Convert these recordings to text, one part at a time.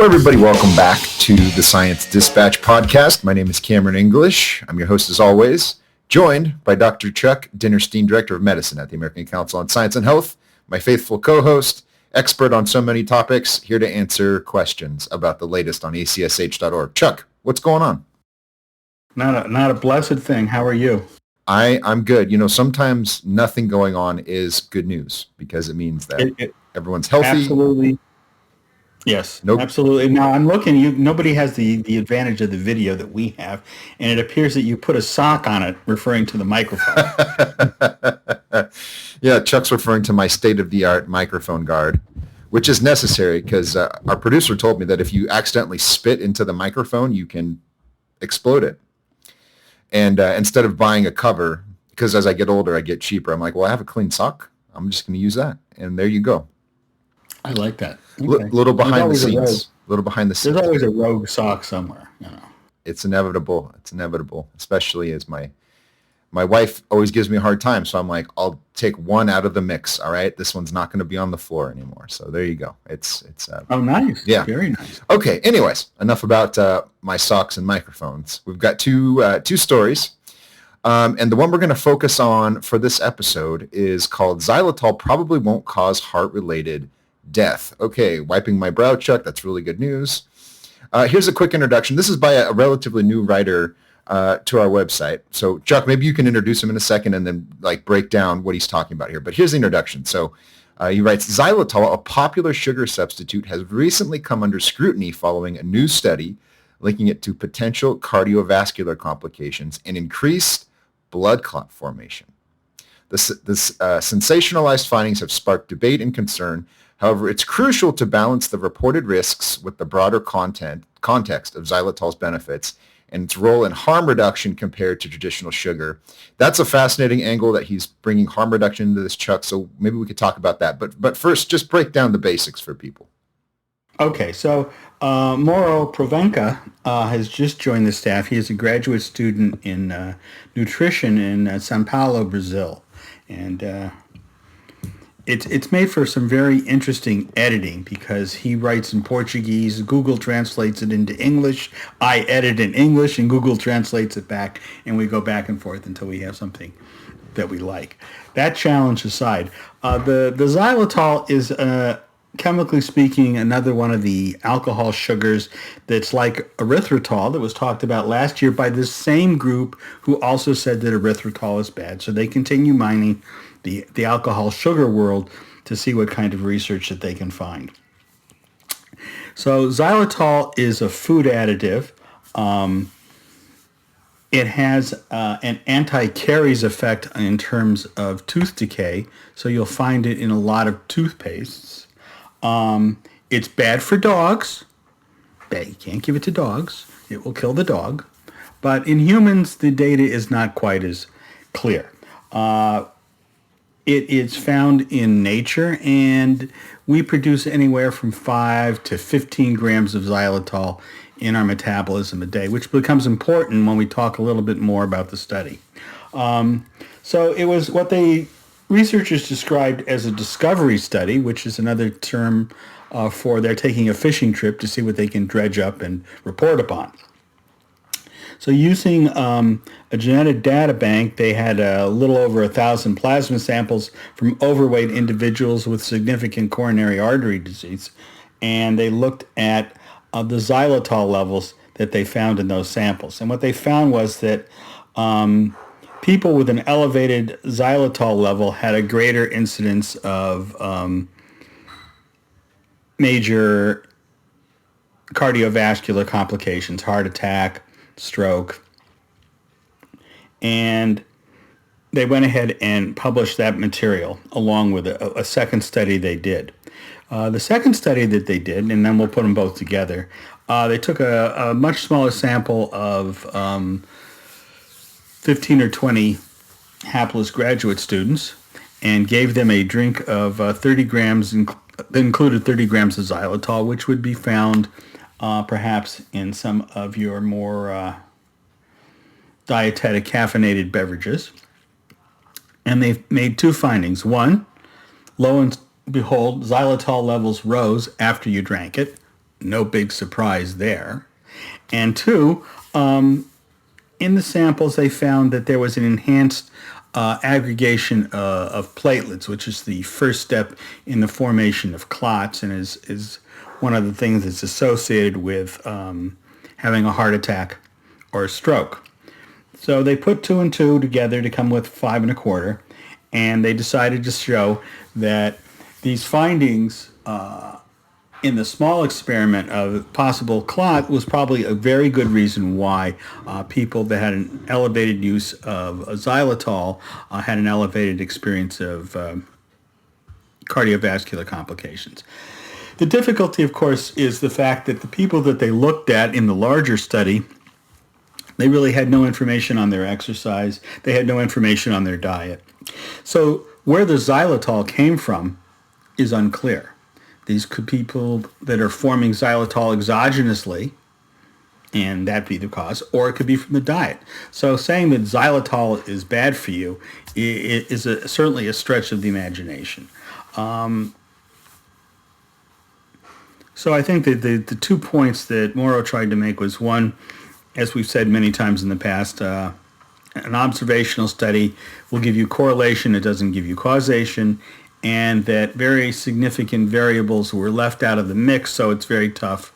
Hello, everybody. Welcome back to the Science Dispatch podcast. My name is Cameron English. I'm your host, as always, joined by Dr. Chuck Dinnerstein, Director of Medicine at the American Council on Science and Health, my faithful co-host, expert on so many topics, here to answer questions about the latest on acsh.org. Chuck, what's going on? Not a blessed thing. How are you? I'm good. You know, sometimes nothing going on is good news because it means that everyone's healthy. Absolutely. Yes, nope. Absolutely. Now I'm looking, nobody has the advantage of the video that we have, and it appears that you put a sock on it, referring to the microphone. Yeah, Chuck's referring to my state-of-the-art microphone guard, which is necessary because our producer told me that if you accidentally spit into the microphone, you can explode it. And instead of buying a cover, because as I get older, I get cheaper, I'm like, well, I have a clean sock. I'm just going to use that. And there you go. I like that. Okay. Little behind the scenes. Little behind the scenes. There's always a rogue sock somewhere, you know. It's inevitable. It's inevitable, especially as my wife always gives me a hard time. So I'm like, I'll take one out of the mix. All right, this one's not going to be on the floor anymore. So there you go. It's. Oh, nice. Yeah, very nice. Okay. Anyways, enough about my socks and microphones. We've got two stories. And the one we're going to focus on for this episode is called Xylitol Probably Won't Cause Heart-Related Death. Okay, wiping my brow, Chuck. That's really good news. Here's a quick introduction. This is by a relatively new writer to our website. So, Chuck, maybe you can introduce him in a second and then break down what he's talking about here. But here's the introduction. So he writes, Xylitol, a popular sugar substitute, has recently come under scrutiny following a new study linking it to potential cardiovascular complications and increased blood clot formation. The sensationalized findings have sparked debate and concern. However, it's crucial to balance the reported risks with the broader context of xylitol's benefits and its role in harm reduction compared to traditional sugar. That's a fascinating angle that he's bringing harm reduction into this, Chuck, so maybe we could talk about that. But first, just break down the basics for people. Okay, so Mauro Provenca has just joined the staff. He is a graduate student in nutrition in São Paulo, Brazil. And it's made for some very interesting editing because he writes in Portuguese, Google translates it into English, I edit in English, and Google translates it back, and we go back and forth until we have something that we like. That challenge aside, the xylitol is, chemically speaking, another one of the alcohol sugars that's like erythritol that was talked about last year by this same group who also said that erythritol is bad. So they continue mining the alcohol sugar world to see what kind of research that they can find. So xylitol is a food additive. It has an anti-caries effect in terms of tooth decay. So you'll find it in a lot of toothpastes. It's bad for dogs. You can't give it to dogs. It will kill the dog. But in humans, the data is not quite as clear. It is found in nature, and we produce anywhere from 5 to 15 grams of xylitol in our metabolism a day, which becomes important when we talk a little bit more about the study. So it was what researchers described as a discovery study, which is another term for they're taking a fishing trip to see what they can dredge up and report upon. So using a genetic data bank, they had a little over 1,000 plasma samples from overweight individuals with significant coronary artery disease, and they looked at the xylitol levels that they found in those samples. And what they found was that people with an elevated xylitol level had a greater incidence of major cardiovascular complications, heart attack, stroke. And they went ahead and published that material along with a second study they did. The second study that they did, and then we'll put them both together, they took a much smaller sample of 15 or 20 hapless graduate students and gave them a drink of 30 grams, included 30 grams of xylitol, which would be found perhaps in some of your more dietetic caffeinated beverages. And they've made two findings. One, lo and behold, xylitol levels rose after you drank it. no big surprise there. And two, in the samples, they found that there was an enhanced aggregation of platelets, which is the first step in the formation of clots and is one of the things that's associated with having a heart attack or a stroke. So they put 2 and 2 together to come with 5 1/4, and they decided to show that these findings in the small experiment of possible clot was probably a very good reason why people that had an elevated use of xylitol had an elevated experience of cardiovascular complications. The difficulty, of course, is the fact that the people that they looked at in the larger study, they really had no information on their exercise. They had no information on their diet. So where the xylitol came from is unclear. These could be people that are forming xylitol exogenously, and that be the cause, or it could be from the diet. So saying that xylitol is bad for you is certainly a stretch of the imagination. So I think that the 2 points that Morrow tried to make was, one, as we've said many times in the past, an observational study will give you correlation, it doesn't give you causation, and that very significant variables were left out of the mix, so it's very tough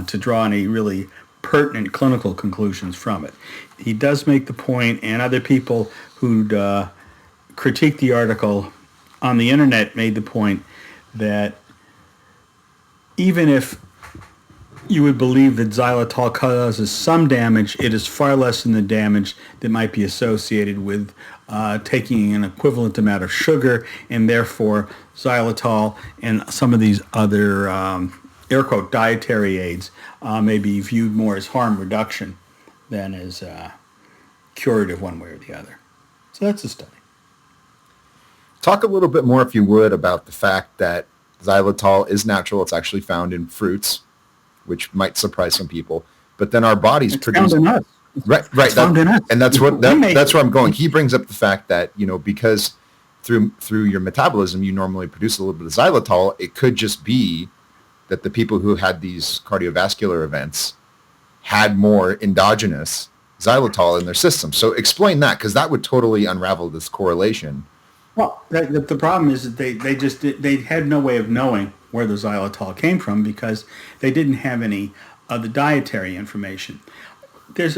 to draw any really pertinent clinical conclusions from it. He does make the point, and other people who'd critiqued the article on the internet made the point, that even if you would believe that xylitol causes some damage, it is far less than the damage that might be associated with taking an equivalent amount of sugar, and therefore xylitol and some of these other air quote dietary aids may be viewed more as harm reduction than as curative one way or the other. So that's the study. Talk a little bit more, if you would, about the fact that xylitol is natural. It's actually found in fruits, which might surprise some people. But then our bodies produce. Found in us. Right. And that's where I'm going. He brings up the fact that, because through your metabolism, you normally produce a little bit of xylitol. It could just be that the people who had these cardiovascular events had more endogenous xylitol in their system. So explain that, because that would totally unravel this correlation. Well, the problem is that they had no way of knowing where the xylitol came from because they didn't have any of the dietary information. There's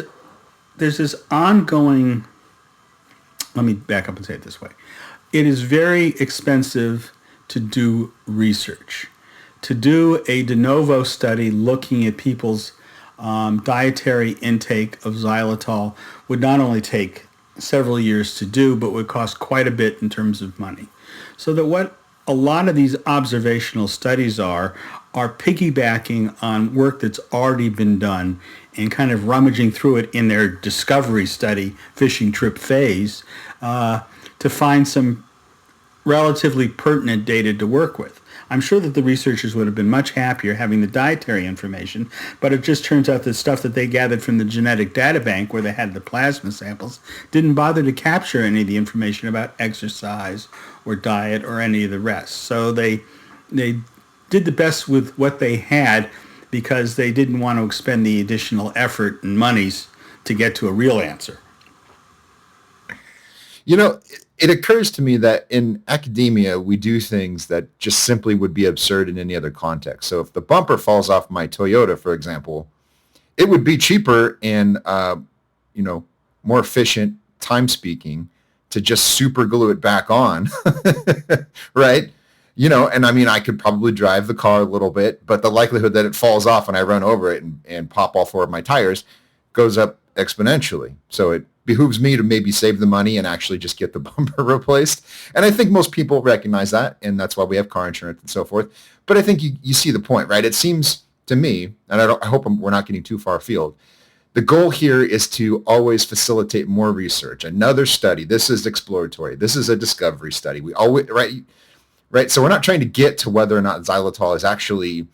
this ongoing, let me back up and say it this way. It is very expensive to do research. To do a de novo study looking at people's dietary intake of xylitol would not only take several years to do, but would cost quite a bit in terms of money. So that what a lot of these observational studies are piggybacking on work that's already been done and kind of rummaging through it in their discovery study, fishing trip phase, to find some relatively pertinent data to work with. I'm sure that the researchers would have been much happier having the dietary information, but it just turns out the stuff that they gathered from the genetic data bank where they had the plasma samples didn't bother to capture any of the information about exercise or diet or any of the rest. So they did the best with what they had because they didn't want to expend the additional effort and monies to get to a real answer. It occurs to me that in academia, we do things that just simply would be absurd in any other context. So if the bumper falls off my Toyota, for example, it would be cheaper and, more efficient, time speaking, to just super glue it back on, right? And I mean, I could probably drive the car a little bit, but the likelihood that it falls off and I run over it and pop all 4 of my tires goes up exponentially. So it behooves me to maybe save the money and actually just get the bumper replaced. And I think most people recognize that, and that's why we have car insurance and so forth. But I think you see the point, right? It seems to me, and I hope we're not getting too far afield, the goal here is to always facilitate more research. Another study. This is exploratory. This is a discovery study. We always, right? So we're not trying to get to whether or not xylitol is actually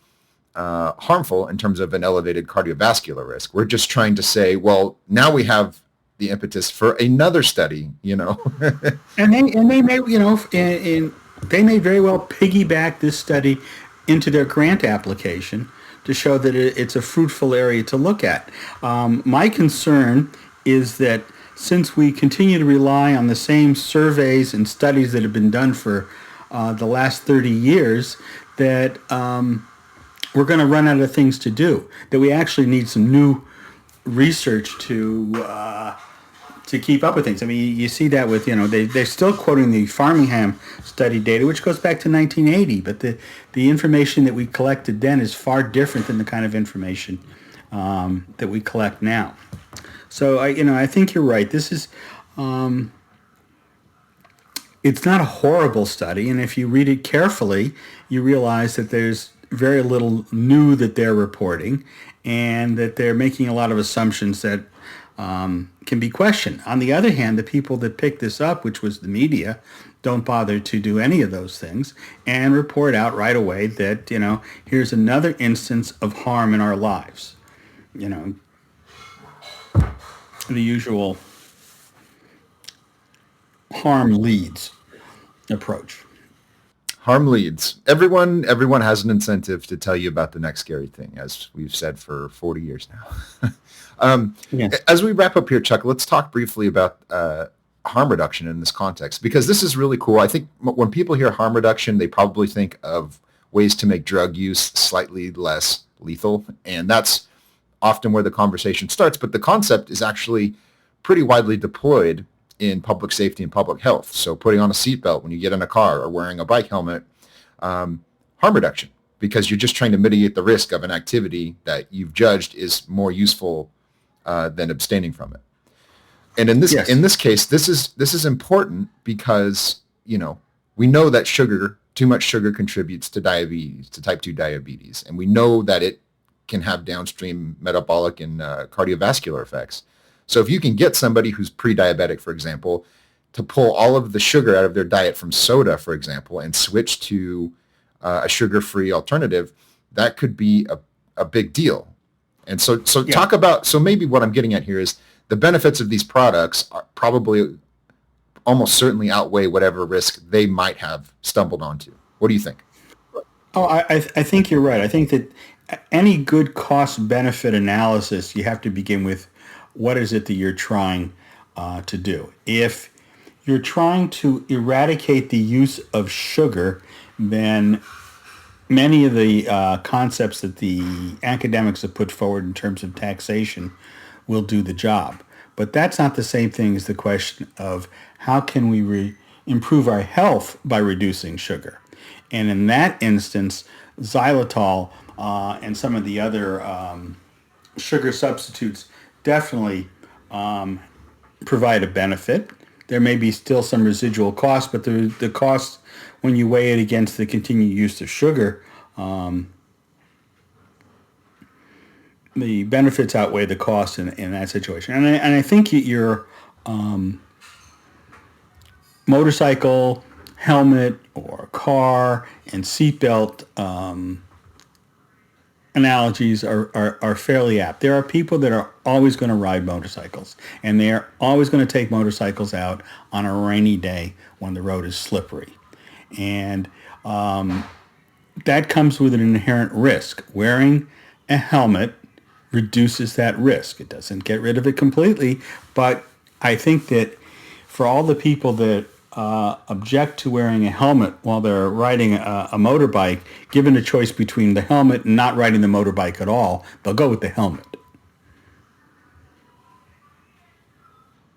harmful in terms of an elevated cardiovascular risk. We're just trying to say, well, now we have the impetus for another study, and they may, they may very well piggyback this study into their grant application to show that it's a fruitful area to look at. My concern is that since we continue to rely on the same surveys and studies that have been done for the last 30 years, that we're going to run out of things to do, that we actually need some new research to keep up with things. I mean, you see that with, they're still quoting the Framingham study data, which goes back to 1980, but the information that we collected then is far different than the kind of information that we collect now. So, I think you're right. This is, it's not a horrible study, and if you read it carefully, you realize that there's very little new that they're reporting, and that they're making a lot of assumptions that can be questioned. On the other hand, the people that picked this up, which was the media, don't bother to do any of those things and report out right away that, here's another instance of harm in our lives. The usual harm leads approach. Harm leads. Everyone has an incentive to tell you about the next scary thing, as we've said for 40 years now. Yes. As we wrap up here, Chuck, let's talk briefly about harm reduction in this context, because this is really cool. I think when people hear harm reduction, they probably think of ways to make drug use slightly less lethal, and that's often where the conversation starts. But the concept is actually pretty widely deployed in public safety and public health. So putting on a seatbelt when you get in a car or wearing a bike helmet, harm reduction, because you're just trying to mitigate the risk of an activity that you've judged is more useful than abstaining from it. And in this case, this is important because, we know that too much sugar contributes to diabetes, to type 2 diabetes. And we know that it can have downstream metabolic and cardiovascular effects. So if you can get somebody who's pre-diabetic, for example, to pull all of the sugar out of their diet from soda, for example, and switch to a sugar-free alternative, that could be a big deal. And so talk about, so maybe what I'm getting at here is the benefits of these products are probably almost certainly outweigh whatever risk they might have stumbled onto. What do you think? Oh, I think you're right. I think that any good cost-benefit analysis, you have to begin with what is it that you're trying to do. If you're trying to eradicate the use of sugar, then many of the concepts that the academics have put forward in terms of taxation will do the job. But that's not the same thing as the question of how can we improve our health by reducing sugar. And in that instance, xylitol and some of the other sugar substitutes definitely provide a benefit. There may be still some residual cost, but the cost, when you weigh it against the continued use of sugar, the benefits outweigh the cost in that situation. And I think your motorcycle, helmet, or car and seatbelt analogies are fairly apt. There are people that are always going to ride motorcycles, and they are always going to take motorcycles out on a rainy day when the road is slippery. And that comes with an inherent risk. Wearing a helmet reduces that risk. It doesn't get rid of it completely, but I think that for all the people that object to wearing a helmet while they're riding a motorbike, given a choice between the helmet and not riding the motorbike at all, they'll go with the helmet.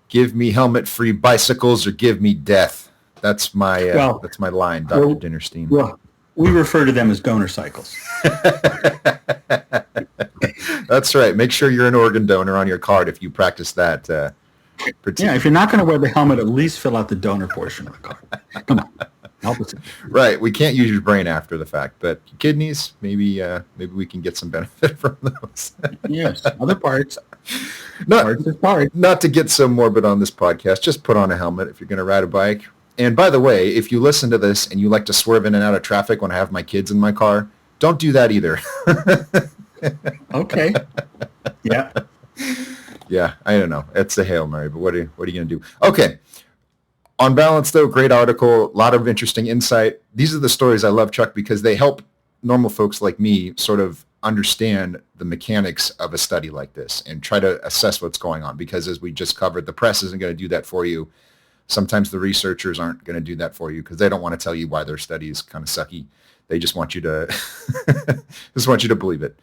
Give me helmet-free bicycles or give me death. That's my line, Dr. Dinnerstein. Well, we refer to them as donor cycles. That's right. Make sure you're an organ donor on your card if you practice that. If you're not going to wear the helmet, at least fill out the donor portion of the card. Come on, help us. Right. We can't use your brain after the fact, but kidneys, maybe we can get some benefit from those. Yes, other parts. Not to get so morbid on this podcast, just put on a helmet if you're going to ride a bike. And by the way, if you listen to this and you like to swerve in and out of traffic when I have my kids in my car, don't do that either. Okay. Yeah. Yeah, I don't know. It's a Hail Mary, but what are you going to do? Okay. On balance, though, great article, a lot of interesting insight. These are the stories I love, Chuck, because they help normal folks like me sort of understand the mechanics of a study like this and try to assess what's going on. Because as we just covered, the press isn't going to do that for you. Sometimes the researchers aren't going to do that for you because they don't want to tell you why their study is kind of sucky. They just want you to believe it.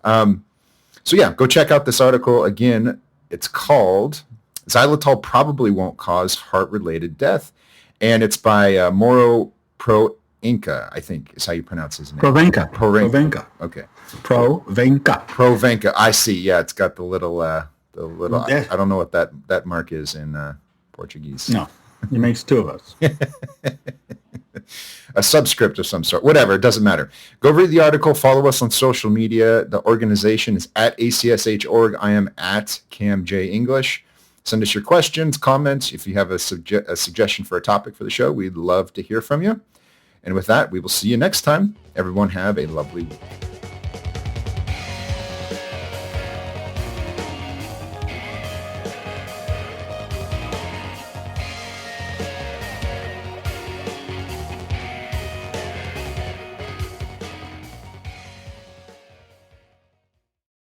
So yeah, go check out this article. Again, it's called Xylitol Probably Won't Cause Heart-Related Death. And it's by Mauro Provenca, I think is how you pronounce his name. Provenca. Okay. Provenca. I see. Yeah, it's got the little. I don't know what that mark is in Portuguese. No, it makes two of us. A subscript of some sort. Whatever, it doesn't matter. Go read the article. Follow us on social media. The organization is at ACSH.org. I am at CamJEnglish. Send us your questions, comments. If you have a suggestion for a topic for the show, we'd love to hear from you. And with that, we will see you next time. Everyone have a lovely week.